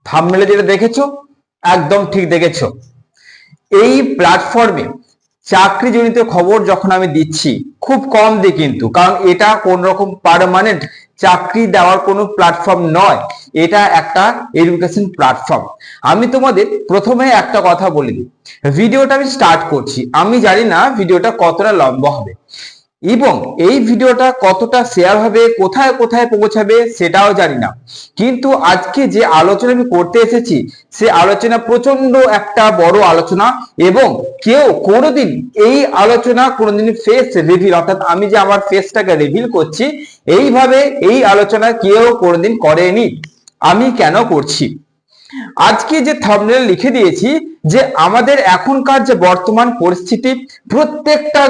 থাম্বনেলে যেটা দেখেছো একদম ঠিক দেখেছো। এই প্ল্যাটফর্মে চাকরিজনিত খবর যখন আমি দিচ্ছি খুব কম দিই কিন্তু, কারণ এটা কোন রকম পার্মানেন্ট চাকরি দেওয়ার কোনো প্ল্যাটফর্ম নয়, এটা একটা এডুকেশন প্ল্যাটফর্ম। আমি তোমাদের প্রথমে একটা কথা বলে দিই, ভিডিওটা আমি স্টার্ট করছি, আমি জানি না ভিডিওটা কতটা লম্বা হবে এবং এই ভিডিওটা কতটা শেয়ার হবে, কোথায় কোথায় পৌঁছাবে সেটাও জানি না, কিন্তু আজকে যে আলোচনা আমি করতে এসেছি সে আলোচনা প্রচন্ড একটা বড় আলোচনা এবং কেউ কোনোদিন এই আলোচনা কোনোদিন ফেস রিভিল, অর্থাৎ আমি যে আমার ফেসটাকে রিভিল করছি এইভাবে এই আলোচনা কেউ কোনোদিন করেনি। আমি কেন করছি? আজকে যে থাম্বনেল লিখে দিয়েছি যে আমাদের এখনকার যে বর্তমান পরিস্থিতি, প্রত্যেকটা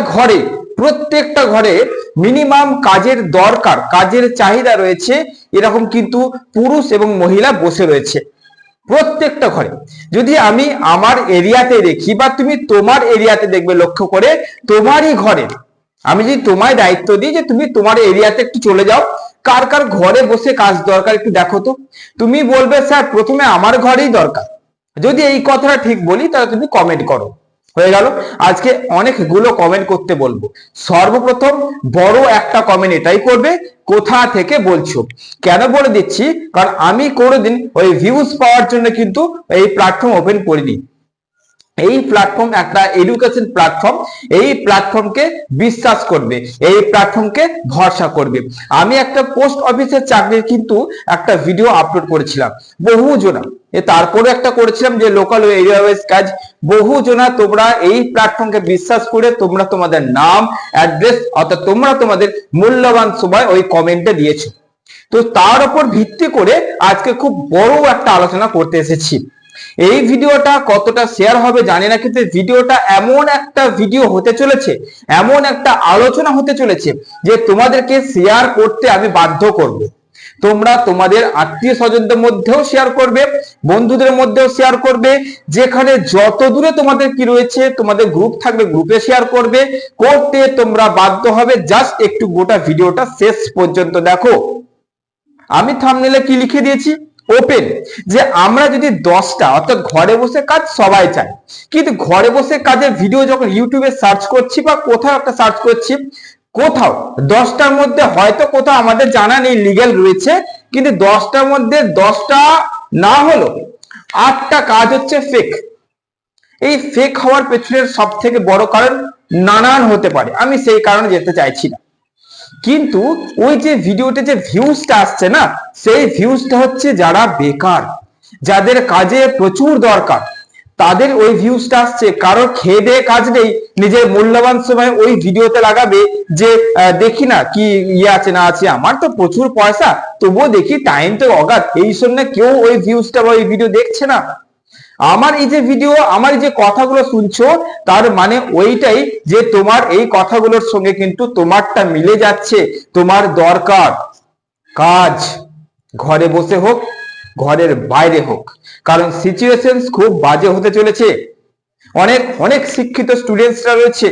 ঘরে মিনিমাম কাজের দরকার, কাজের চাহিদা রয়েছে, এরকম কিন্তু পুরুষ এবং মহিলা বসে রয়েছে প্রত্যেকটা ঘরে। যদি আমি আমার এরিয়াতে দেখি বা তুমি তোমার এরিয়াতে দেখবে, লক্ষ্য করে তোমারই ঘরে আমি যদি তোমায় দায়িত্ব দিই যে তুমি তোমার এরিয়াতে একটু চলে যাও, কার কার ঘরে বসে কাজ দরকার একটু দেখো তো। তুমি বলবে স্যার প্রথমে আমার ঘরেই দরকার। যদি এই কথাটা ঠিক বলি তাহলে তুমি কমেন্ট করো, হয়ে গেল। আজকে অনেকগুলো কমেন্ট করতে বলবো। সর্বপ্রথম বড় একটা কমেন্ট এটাই করবে, কোথা থেকে বলছো। কেন বলে দিচ্ছি, কারণ আমি কোনোদিন ওই ভিউজ পাওয়ার জন্য কিন্তু এই প্ল্যাটফর্ম ওপেন করিনি। এই প্ল্যাটফর্ম একটা এডুকেশন প্ল্যাটফর্ম, এই প্ল্যাটফর্মকে বিশ্বাস করবে, এই প্ল্যাটফর্মকে ভরসা করবে। আমি একটা পোস্ট অফিসের চাকরির কিন্তু একটা ভিডিও আপলোড করেছিলাম, বহু জনা, তারপরে একটা করেছিলাম যে লোকাল এরিয়া ওয়াইজ কাজ, বহু জনা তোমরা এই প্ল্যাটফর্মকে বিশ্বাস করে তোমরা তোমাদের নাম, অ্যাড্রেস, অর্থাৎ তোমরা তোমাদের মূল্যবান সময় ওই কমেন্টে দিয়েছো। তো তার উপর ভিত্তি করে আজকে খুব বড় একটা আলোচনা করতে এসেছি। এই ভিডিওটা কতটা শেয়ার হবে জানি না, কিন্তু ভিডিওটা এমন একটা ভিডিও হতে চলেছে, এমন একটা আলোচনা হতে চলেছে যে তোমাদেরকে শেয়ার করতে আমি বাধ্য করব। তোমরা তোমাদের আত্মীয় স্বজনদের মধ্যেও শেয়ার করবে, বন্ধুদের মধ্যেও শেয়ার করবে, যেখানে যত দূরে তোমাদের কি রয়েছে, তোমাদের গ্রুপ থাকবে গ্রুপে শেয়ার করবে, করতে তোমরা বাধ্য হবে। জাস্ট একটু গোটা ভিডিওটা শেষ পর্যন্ত দেখো। আমি থাম্বনেলে কি লিখে দিয়েছি, ওপেন, যে আমরা যদি 10টা, অর্থাৎ ঘরে বসে কাজ সবাই চায়, কিন্তু ঘরে বসে কাজের ভিডিও যখন ইউটিউবে সার্চ করছি বা কোথাও একটা সার্চ করছি, কোথাও 10টার মধ্যে হয়তো কোথাও আমাদের জানা নেই লিগ্যাল রয়েছে, কিন্তু 10টার মধ্যে 10টা না হলো 8টা কাজ হচ্ছে ফেক। এই ফেক হওয়ার পেছনের সব থেকে বড় কারণ নানান হতে পারে, আমি সেই কারণে যেতে চাইছি না, কিন্তু ওই যে ভিডিওতে যে ভিউজটা আসছে না, সেই ভিউজটা হচ্ছে যারা বেকার, যাদের কাজে প্রচুর দরকার, তাদের ওই ভিউজটা আসছে। কারো খেয়ে দেয়ে কাজ নেই, নিজের মূল্যবান সময় ওই ভিডিওতে লাগাবে যে দেখি না কি ইয়ে আছে না আছে, আমার তো প্রচুর পয়সা তবুও দেখি টাইম তো অগাধ, এই জন্য কেউ ওই ভিউজটা বা ওই ভিডিও দেখছে না। আমার এই যে ভিডিও, আমার এই যে কথাগুলো শুনছো, তার মানে ওইটাই যে তোমার এই কথাগুলোর সঙ্গে কিন্তু তোমারটা মিলে যাচ্ছে। তোমার দরকার কাজ, ঘরে বসে হোক ঘরের বাইরে হোক, কারণ সিচুয়েশন খুব বাজে হতে চলেছে। অনেক অনেক শিক্ষিত স্টুডেন্টসরা রয়েছে,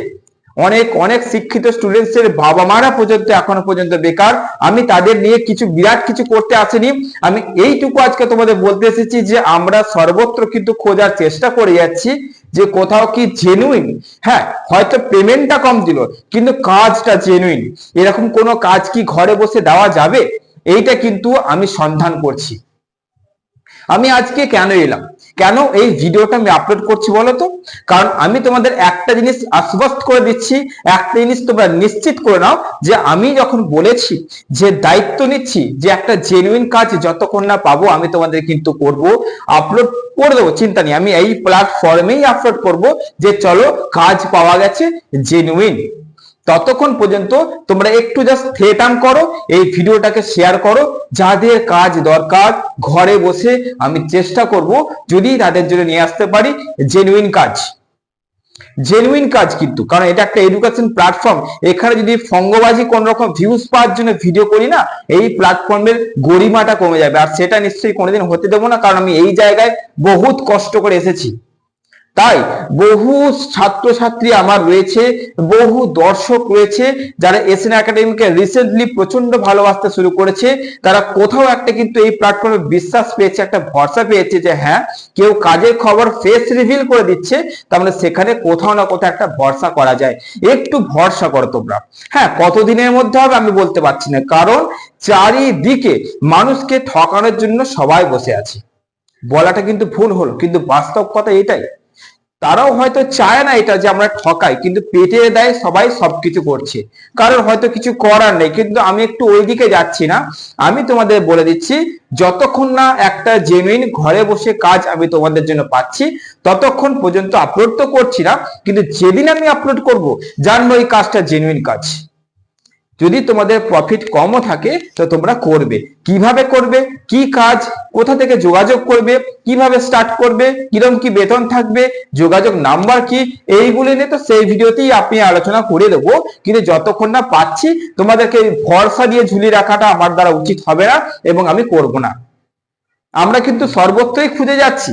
অনেক অনেক শিক্ষিত স্টুডেন্টসের বাবা মারা পর্যন্ত এখনো পর্যন্ত বেকার। আমি তাদের নিয়ে বিরাট কিছু করতে আসিনি, আমি এইটুকু আজকে তোমাদের বলতে এসেছি যে আমরা সর্বত্র কিন্তু খোঁজার চেষ্টা করে যাচ্ছি যে কোথাও কি জেনুইন, হ্যাঁ হয়তো পেমেন্টটা কম দিল কিন্তু কাজটা জেনুইন, এরকম কোনো কাজ কি ঘরে বসে দেওয়া যাবে, এইটা কিন্তু আমি সন্ধান করছি। আমি আজকে কেন এলাম, কেন এই ভিডিওটা আমি আপলোড করছি বলতো, কারণ আমি তোমাদের একটা জিনিস আশ্বস্ত করে দিচ্ছি, একটা জিনিস তোমরা নিশ্চিত করে নাও যে আমি যখন বলেছি যে দায়িত্ব নিচ্ছি যে একটা জেনুইন কাজ যতক্ষণ না পাবো আমি তোমাদের কিন্তু করব, আপলোড করে দেবো, চিন্তা নেই, আমি এই প্ল্যাটফর্মেই আপলোড করব যে চলো কাজ পাওয়া গেছে জেনুইন। ততক্ষণ পর্যন্ত তোমরা একটু জাস্ট থেটাম করো, এই ভিডিওটাকে শেয়ার করো, যাদের কাজ দরকার ঘরে বসে আমি চেষ্টা করব যদি তাদের জন্য নিয়ে আসতে পারি জেনুইন কাজ, জেনুইন কাজ কিন্তু, কারণ এটা একটা এডুকেশন প্ল্যাটফর্ম। এখানে যদি ফঙ্গবাজি কোন রকম ভিউজ পাওয়ার জন্য ভিডিও করি না, এই প্ল্যাটফর্মের গরিমাটা কমে যাবে, আর সেটা নিশ্চয়ই কোনোদিন হতে দেবো না, কারণ আমি এই জায়গায় বহুত কষ্ট করে এসেছি। তাই বহু ছাত্রছাত্রী আমার রয়েছে, বহু দর্শক রয়েছে যারা এসএন একাডেমিকে রিসেন্টলি প্রচন্ড ভালোবাসতে শুরু করেছে। তারা কোথাও একটা কিন্তু এই প্ল্যাটফর্মে বিশ্বাস পেয়েছে, একটা ভরসা পেয়েছে যে হ্যাঁ কেউ কাজের খবর ফেস রিভিল করে দিচ্ছে, তার মানে সেখানে কোথাও না কোথাও একটা ভরসা করা যায়। একটু ভরসা করো তোমরা। হ্যাঁ, কতদিনের মধ্যে হবে আমি বলতে পারছি না, কারণ চারিদিকে মানুষকে ঠকানোর জন্য সবাই বসে আছে। বলাটা কিন্তু ভুল হলো, কিন্তু বাস্তব কথা এটাই। তারাও হয়তো চায় না এটা যে আমরা ঠকাই, কিন্তু পেটে দেয় সবাই সবকিছু করছে, কারণ হয়তো কিছু করার নেই। কিন্তু আমি একটু ওইদিকে যাচ্ছি না, আমি তোমাদের বলে দিচ্ছি যতক্ষণ না একটা জেনুইন ঘরে বসে কাজ আমি তোমাদের জন্য পাচ্ছি ততক্ষণ পর্যন্ত আপলোড তো করছি না, কিন্তু যেদিন আমি আপলোড করব জানবো এই কাজটা জেনুইন কাজ। যদি তোমাদের প্রফিট কমও থাকে তো তোমরা করবে। কিভাবে করবে, কি কাজ, কোথা থেকে যোগাযোগ করবে, কিভাবে স্টার্ট করবে, কিরকম কি বেতন থাকবে, যোগাযোগ নাম্বার কি, এইগুলি নিয়ে তো সেই ভিডিওতেই আপনি আলোচনা করে দেবো। কিন্তু যতক্ষণ না পাচ্ছি তোমাদেরকে ভরসা দিয়ে ঝুলিয়ে রাখাটা আমার দ্বারা উচিত হবে না এবং আমি করব না। আমরা কিন্তু সর্বত্রই খুঁজে যাচ্ছি,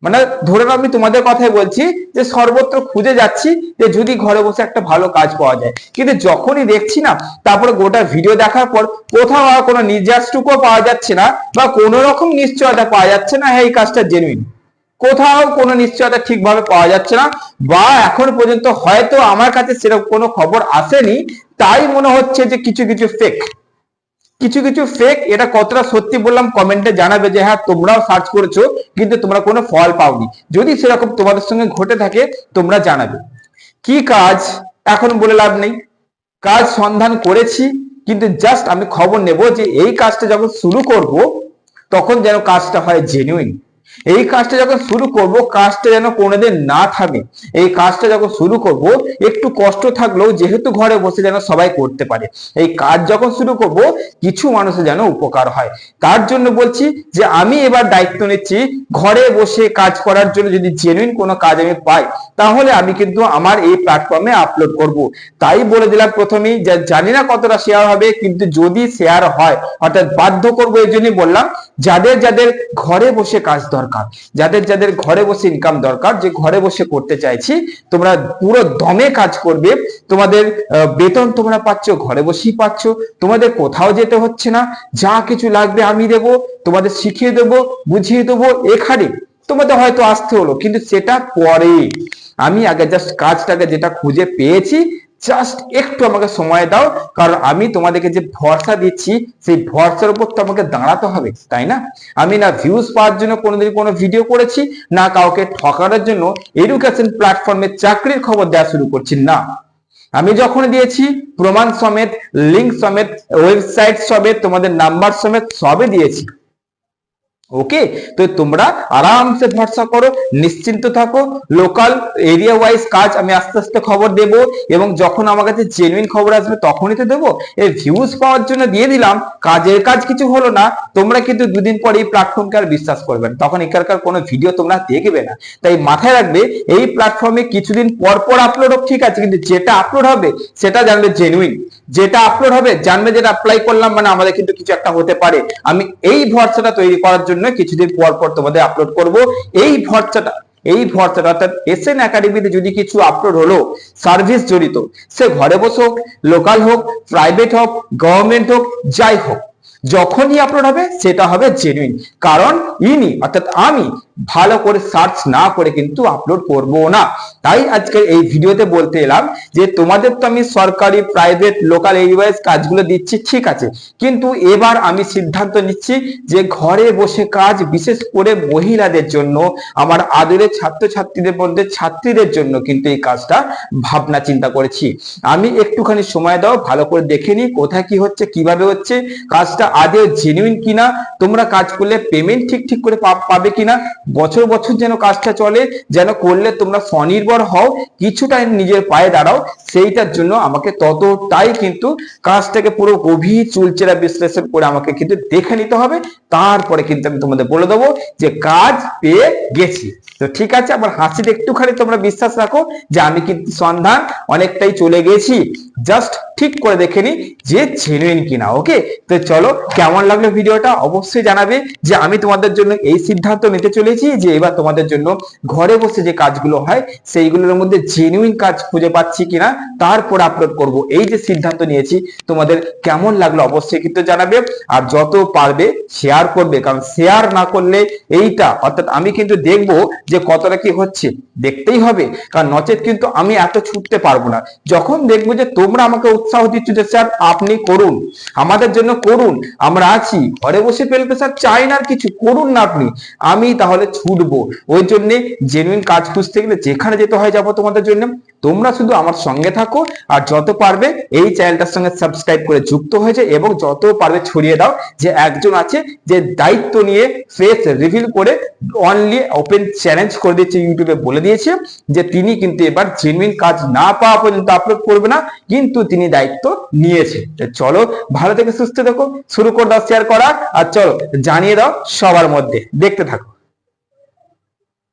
মানে ধরে নাও আমি তোমাদের কথাই বলছি যে সর্বত্র খুঁজে যাচ্ছি যে যদি ঘরে বসে একটা ভালো কাজ পাওয়া যায়, কিন্তু যখনই দেখছি না তারপরে গোটা ভিডিও দেখার পর কোথাও আর কোনো নির্যাসটুকুও পাওয়া যাচ্ছে না বা কোনো রকম নিশ্চয়তা পাওয়া যাচ্ছে না হ্যাঁ এই কাজটা জেনুইন, কোথাও কোনো নিশ্চয়তা ঠিকভাবে পাওয়া যাচ্ছে না, বা এখন পর্যন্ত হয়তো আমার কাছে সেরকম কোনো খবর আসেনি, তাই মনে হচ্ছে যে কিছু কিছু ফেক, কিছু কিছু ফেক। এটা কতটা সত্যি বললাম কমেন্টে জানাবে যে হ্যাঁ তোমরাও সার্চ করেছো কিন্তু তোমরা কোনো ফল পাওনি। যদি সেরকম তোমাদের সঙ্গে ঘটে থাকে তোমরা জানাবে। কি কাজ এখন বলে লাভ নেই, কাজ সন্ধান করেছি, কিন্তু জাস্ট আমি খবর নেব যে এই কাজটা যখন শুরু করব তখন যেন কাজটা হয় জেনুইন। এই কাজটা যখন শুরু করব কাজটা যেন কোনোদিন না থামে। এই কাজটা যখন শুরু করব একটু কষ্ট থাকলেও যেহেতু ঘরে বসে যেন সবাই করতে পারে। এই কাজ যখন শুরু করব কিছু মানুষের যেন উপকার হয়। তার জন্য বলছি যে আমি এবার দায়িত্ব নিচ্ছি ঘরে বসে কাজ করার জন্য। যদি জেনুইন কোনো কাজ আমি পাই তাহলে আমি কিন্তু আমার এই প্ল্যাটফর্মে আপলোড করব। তাই বলে দিলাম প্রথমেই, যে জানি না কতটা শেয়ার হবে, কিন্তু যদি শেয়ার হয় অর্থাৎ বাধ্য করবো এই জন্যই বললাম, যাদের যাদের ঘরে বসে কাজ দরকার, যাদের যাদের ঘরে বসে ইনকাম দরকার, যে ঘরে বসে করতে চাইছি, তোমরা পুরো দমে কাজ করবে, তোমাদের বেতন তোমরা পাচ্ছ, ঘরে বসেই পাচ্ছ, তোমাদের কোথাও যেতে হচ্ছে না, যা কিছু লাগবে আমি দেবো, তোমাদের শিখিয়ে দেবো, বুঝিয়ে দেবো। এখানে তোমাদের হয়তো আসতে হলো, কিন্তু সেটা পরে। আমি আগে জাস্ট কাজটাকে যেটা খুঁজে পেয়েছি, জাস্ট একটু আমাকে সময় দাও, কারণ আমি তোমাদেরকে যে ভরসা দিচ্ছি সেই ভরসার উপর তো আমাকে দাঁড়াতে হবে, তাই না? আমি না ভিউজ পাওয়ার জন্য কোনোদিন কোনো ভিডিও করেছি, না কাউকে ঠকানোর জন্য এডুকেশন প্ল্যাটফর্মে চাকরির খবর দেওয়া শুরু করছি, না। আমি যখন দিয়েছি প্রমাণ সমেত, লিঙ্ক সমেত, ওয়েবসাইট সমেত, তোমাদের নাম্বার সমেত সবই দিয়েছি। ওকে, তো তোমরা আরামসে ভরসা করো, নিশ্চিন্ত থাকো। লোকাল এরিয়া ওয়াইজ কাজ আমি আস্তে আস্তে খবর দেব, এবং যখন আমার কাছে জেনুইন খবর আসবে তখনই তো দেবো। এই ভিউজ পাওয়ার জন্য দিয়ে দিলাম, কাজের কাজ কিছু হলো না, তোমরা কিন্তু দুদিন পরে এই প্ল্যাটফর্মকে আর বিশ্বাস করবে না, তখন এখানকার কোনো ভিডিও তোমরা দেখবে না। তাই মাথায় রাখবে এই প্ল্যাটফর্মে কিছুদিন পর পর আপলোড হোক ঠিক আছে, কিন্তু যেটা আপলোড হবে সেটা জানবে জেনুইন, যেটা আপলোড হবে জানবে যেটা অ্যাপ্লাই করলাম মানে আমাদের কিন্তু কিছু একটা হতে পারে। আমি এই ভরসাটা তৈরি করার জন্য কিছুদিন পর পর তোমাদের আপলোড করব। এই ভরসাটা অর্থাৎ এসএন একাডেমিতে যদি কিছু আপলোড হলো সার্ভিস জড়িত, সে ঘরে বসে হোক, লোকাল হোক, প্রাইভেট হোক, গভর্নমেন্ট হোক, যাই হোক, যখনই আপলোড হবে সেটা হবে জেনুইন। কারণ অর্থাৎ আমি ভালো করে সার্চ না করে কিন্তু আপলোড করব না। তাই আজকে এই ভিডিওতে বলতে এলাম যে তোমাদের তো আমি সরকারি, প্রাইভেট, লোকাল এই ওয়াইজ কাজগুলো দিচ্ছি ঠিক আছে, কিন্তু এবার আমি সিদ্ধান্ত নিচ্ছি যে ঘরে বসে কাজ, বিশেষ করে মহিলাদের জন্য, আমার আদরের ছাত্রছাত্রীদের মধ্যে ছাত্রীদের জন্য কিন্তু এই কাজটা ভাবনা চিন্তা করেছি। আমি একটুখানি সময় দাও, ভালো করে দেখে নিই কোথায় কি হচ্ছে, কিভাবে হচ্ছে, কাজটা আদৌ জেনুইন কিনা, তোমরা কাজ করলে পেমেন্ট ঠিক করে পাবে কিনা, বছর বছর যেন কাজটা চলে, যেন করলে তোমরা স্বনির্ভর হও, কিছুটা নিজের পায়ে দাঁড়াও, সেইটার জন্য আমাকে ততটাই কিন্তু কাজটাকে পুরো গভীর চুলচেরা বিশ্লেষণ করে আমাকে কিন্তু দেখে নিতে হবে। তারপরে কিন্তু আমি তোমাদের বলে দেবো যে কাজ পেয়ে গেছি। তো ঠিক আছে, আবার হাসিতে একটুখানি তোমরা বিশ্বাস রাখো যে আমি কিন্তু সন্ধান অনেকটাই চলে গেছি, জাস্ট ঠিক করে দেখে নি যে জেনুইন কিনা। ওকে, তো চলো কেমন লাগলো ভিডিওটা অবশ্যই জানাবে। যে আমি তোমাদের জন্য এই সিদ্ধান্ত নিতে চলেছি যে এবার তোমাদের জন্য ঘরে বসে যে কাজগুলো হয় সেইগুলোর মধ্যে জেনুইন কাজ খুঁজে পাচ্ছি কিনা তারপর আপলোড করব। এই যে সিদ্ধান্ত নিয়েছি তোমাদের কেমন লাগলো অবশ্যই কিন্তু জানাবে। আর যত পারবে শেয়ার করবে, কারণ শেয়ার না করলে এইটা অর্থাৎ আমি কিন্তু দেখবো যে কতটা কি হচ্ছে, দেখতেই হবে, কারণ নচেত কিন্তু আমি এত ছুটতে পারবো না। যখন দেখবো যে তোমরা আমাকে উৎসাহ দিচ্ছ যে স্যার আপনি করুন, আমাদের জন্য করুন, আমরা আছি, ঘরে বসে ফেলতে স্যার চাই না, কিছু করুন না আপনি, আমি তাহলে ছুটবো। ওই জন্য জেনুইন কাজ খুঁজতে গেলে যেখানে যেতে হয় যাবো তোমাদের জন্য। তোমরা শুধু আমার সঙ্গে থাকো আর যত পারবে এই চ্যানেলটার সঙ্গে সাবস্ক্রাইব করে যুক্ত হয়েছে এবং যত পারবে ছড়িয়ে দাও যে একজন আছে যে দায়িত্ব নিয়ে ফেস রিভিল করে অনলি ওপেন চ্যালেঞ্জ করে দিয়েছে, ইউটিউবে বলে দিয়েছে যে তিনি কিন্তু এবার জেনুইন কাজ না পাওয়া পর্যন্ত আপলোড করবে না, কিন্তু তিনি দায়িত্ব নিয়েছে। চলো ভালো থেকে সুস্থ দেখো, শুরু করে দাও শেয়ার করা, আর চলো জানিয়ে দাও সবার মধ্যে, দেখতে থাকো।